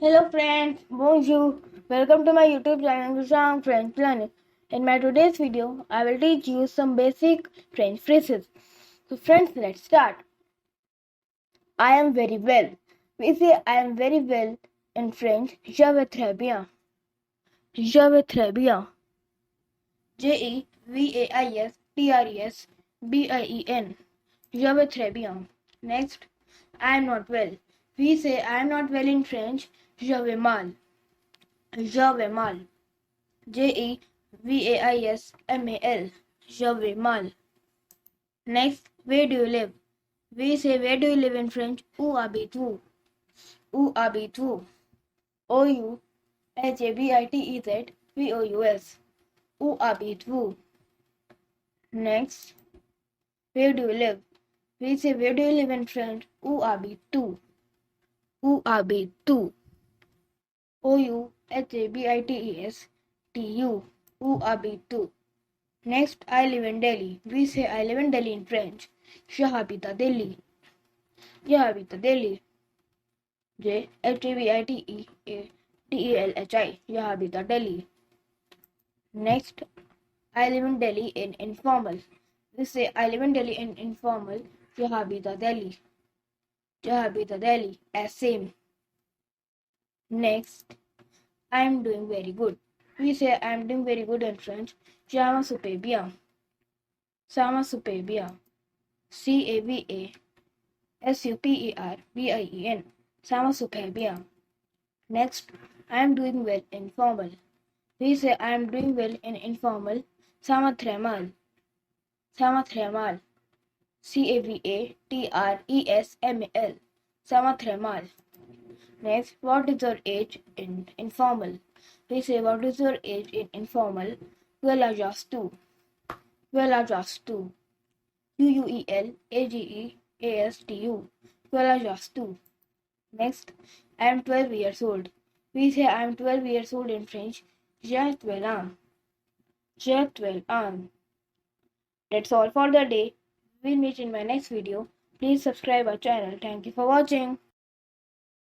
Hello friends, bonjour. Welcome to my YouTube channel Jean French Learning. In my today's video, I will teach you some basic French phrases. So friends, let's start. I am very well. We say I am very well in French. Je vais très bien. Je vais très bien. Jevaistres bien. Je vais très bien. Next, I am not well. We say I am not well in French. Je vais mal. Je vais mal. Jevaismal. Je vais mal. Next, where do you live? We say where do you live in French? Où habites-vous? Où habites-vous? OUHABITEZ-VOUS. Où habites-vous? Next, where do you live? We say where do you live in French? Où habites-tu? Où habites-tu? OUHABITESTU. Où habites-tu? Next, I live in Delhi. We say I live in Delhi in French. Je habite à Delhi. Je habite à Delhi. JHABITEADELHI. Je habite à Delhi. Next, I live in Delhi in informal. We say I live in Delhi in informal. Je habite à Delhi. Je habite à Delhi as same. Next, I am doing very good. We say I am doing very good in French. Ça va super bien. Ça va super bien. CAVASUPERBIEN. Ça va super bien. Next, I am doing well in formal. We say I am doing well in informal. Ça va très mal. Ça va très mal. CAVATRESMAL. Ça va très mal. Next, what is your age in informal? We say what is your age in informal? Quel âge as-tu? Quel âge as-tu? QUELAGEASTU. Quel âge as-tu? Next, I am 12 years old. We say I am 12 years old in French. J'ai 12 ans. J'ai 12 ans. That's all for the day. We'll meet in my next video. Please subscribe our channel. Thank you for watching.